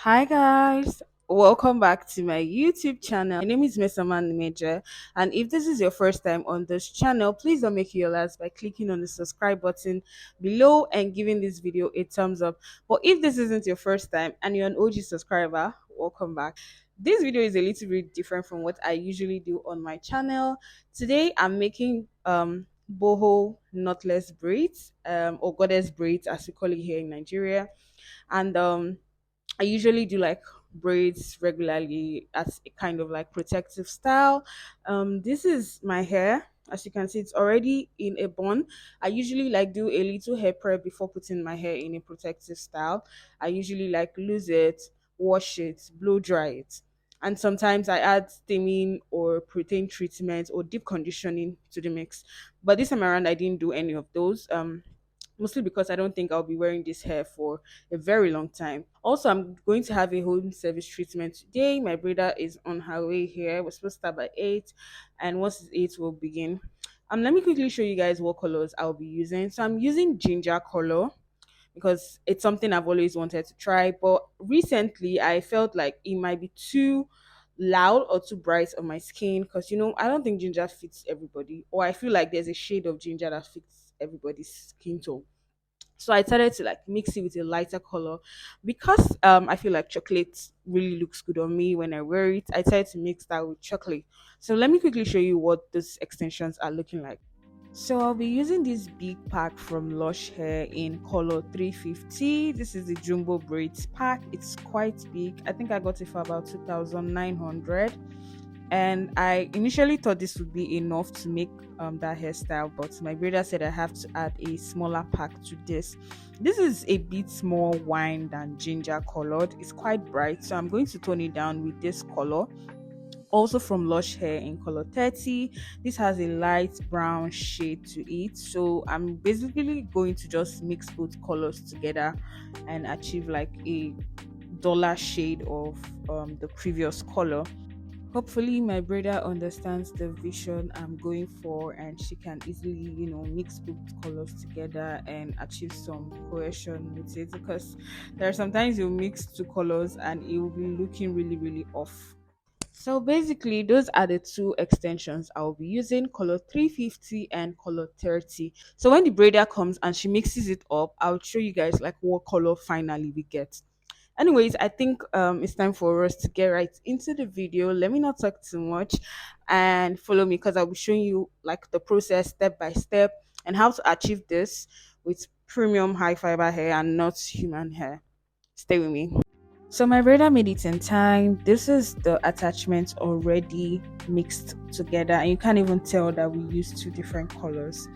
Hi guys, welcome back to my YouTube channel. My name is Miss Aman Major, and if this is your first time on this channel, please don't make it your last by clicking on the subscribe button below and giving this video a thumbs up. But if this isn't your first time and you're an OG subscriber, welcome back. This video is a little bit different from what I usually do on my channel. Today I'm making boho knotless braids, or goddess braids as we call it here in Nigeria, and I usually do like braids regularly as a kind of like protective style. This is my hair. As you can see, it's already in a bun. I usually like do a little hair prep before putting my hair in a protective style. I usually like lose it, wash it, blow dry it. And sometimes I add steaming or protein treatment or deep conditioning to the mix. But this time around, I didn't do any of those. Mostly because I don't think I'll be wearing this hair for a very long time. Also, I'm going to have a home service treatment today. My brother is on her way here. We're supposed to start by 8, and once it's 8, we'll begin. Let me quickly show you guys what colors I'll be using. So I'm using ginger color because it's something I've always wanted to try. But recently, I felt like it might be too loud or too bright on my skin because I don't think ginger fits everybody, or I feel like there's a shade of ginger that fits everybody's skin tone. So I decided to like mix it with a lighter color because I feel like chocolate really looks good on me when I wear it. I decided to mix that with chocolate. So let me quickly show you what those extensions are looking like. So I'll be using this big pack from Lush Hair in color 350. This is the jumbo braids pack. It's quite big. I think I got it for about 2,900, and I initially thought this would be enough to make that hairstyle, but my brother said I have to add a smaller pack to this. This is a bit more wine than ginger colored. It's quite bright, so I'm going to tone it down with this color, also from Lush Hair in color 30. This has a light brown shade to it, so I'm basically going to just mix both colors together and achieve like a dollar shade of the previous color. Hopefully my brother understands the vision I'm going for, and she can easily mix both colors together and achieve some cohesion with it, because there are sometimes you mix two colors and it will be looking really really off. So basically, those are the two extensions I'll be using, color 350 and color 30. So when the braider comes and she mixes it up, I'll show you guys like what color finally we get. Anyways, I think it's time for us to get right into the video. Let me not talk too much and follow me, because I'll be showing you like the process step by step and how to achieve this with premium high fiber hair and not human hair. Stay with me. So my brother made it in time. This is the attachment already mixed together, and you can't even tell that we used two different colors.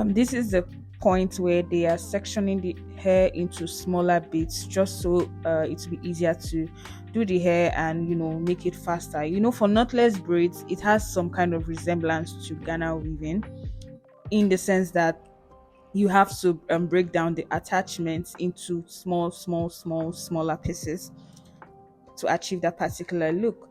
This is the point where they are sectioning the hair into smaller bits, just so it will be easier to do the hair and make it faster. For knotless braids, it has some kind of resemblance to Ghana weaving, in the sense that you have to break down the attachments into smaller pieces to achieve that particular look.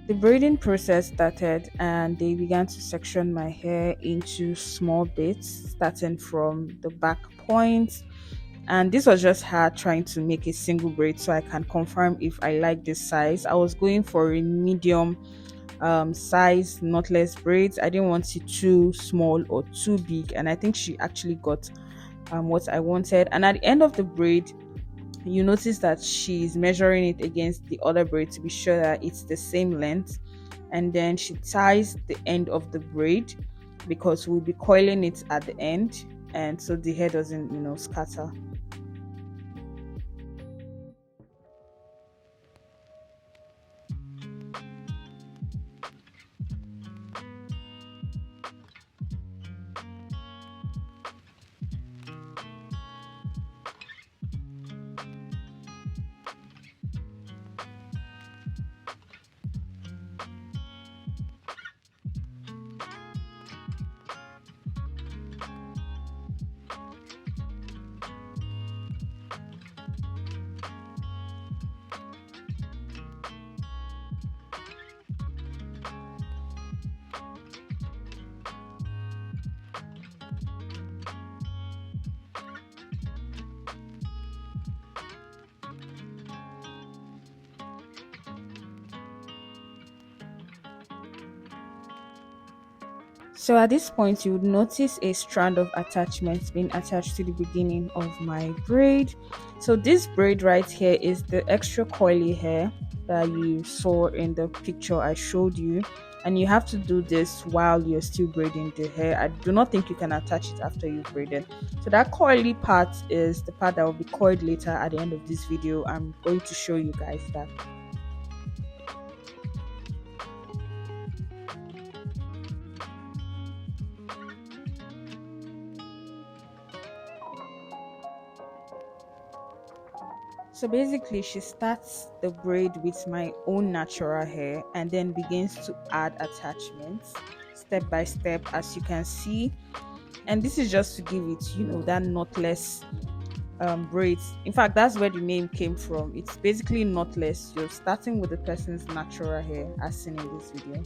The braiding process started, and they began to section my hair into small bits, starting from the back point. And this was just her trying to make a single braid so I can confirm if I like this size. I was going for a medium size knotless braids. I didn't want it too small or too big, and I think she actually got what I wanted. And at the end of the braid, you notice that she's measuring it against the other braid to be sure that it's the same length, and then she ties the end of the braid because we'll be coiling it at the end, and so the hair doesn't scatter. So at this point, you would notice a strand of attachments being attached to the beginning of my braid. So this braid right here is the extra coily hair that you saw in the picture I showed you. And you have to do this while you're still braiding the hair. I do not think you can attach it after you've braided. So that coily part is the part that will be coiled later at the end of this video. I'm going to show you guys that. So basically, she starts the braid with my own natural hair and then begins to add attachments step by step, as you can see. And this is just to give it, that knotless braids. In fact, that's where the name came from. It's basically knotless. You're starting with the person's natural hair, as seen in this video.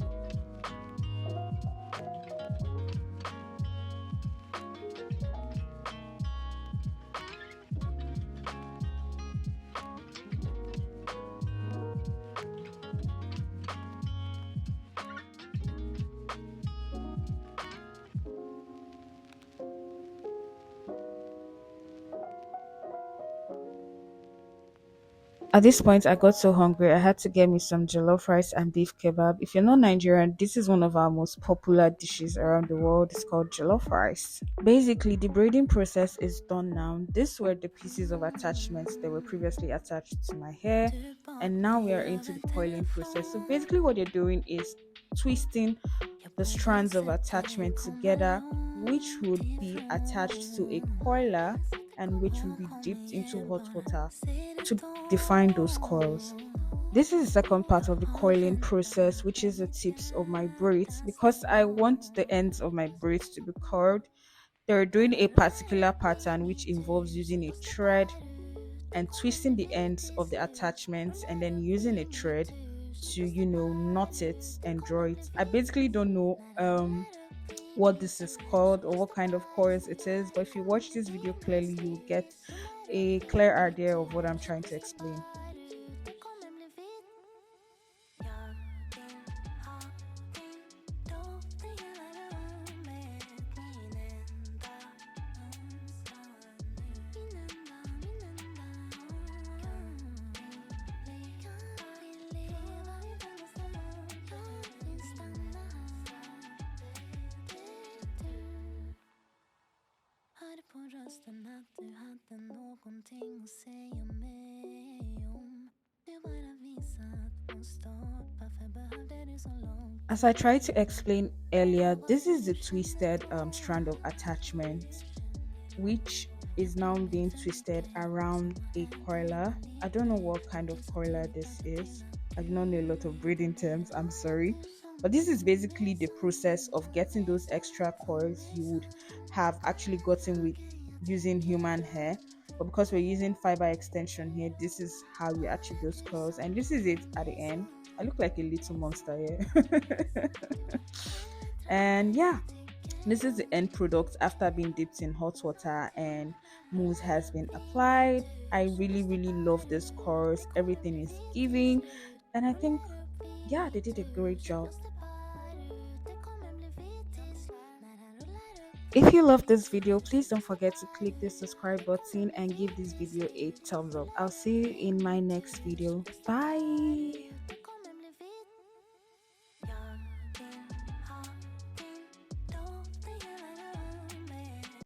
At this point, I got so hungry, I had to get me some jollof rice and beef kebab. If you're not Nigerian, this is one of our most popular dishes around the world. It's called jollof rice. Basically, the braiding process is done now. These were the pieces of attachments that were previously attached to my hair, and now we are into the coiling process. So basically, what you're doing is twisting the strands of attachment together, which would be attached to a coiler and which will be dipped into hot water to define those coils. This is the second part of the coiling process, which is the tips of my braids. Because I want the ends of my braids to be curled, they're doing a particular pattern which involves using a thread and twisting the ends of the attachments and then using a thread to knot it and draw it. I basically don't know what this is called or what kind of coils it is, but if you watch this video clearly, you'll get a clear idea of what I'm trying to explain. På rösten att du hade någonting att säga mig om. Du bara visat från start. Varför behövde du så långt? As I tried to explain earlier, this is the twisted strand of attachment, which is now being twisted around a coiler. I don't know what kind of coiler this is. I do not know a lot of braiding terms, I'm sorry. But this is basically the process of getting those extra coils you would have actually gotten with using human hair. But because we're using fiber extension here, this is how you achieve those coils. And this is it at the end. I look like a little monster here. And yeah, this is the end product after being dipped in hot water and mousse has been applied. I really love this course. Everything is giving, and I think they did a great job. If you love this video, please don't forget to click the subscribe button and give this video a thumbs up. I'll see you in my next video. Bye.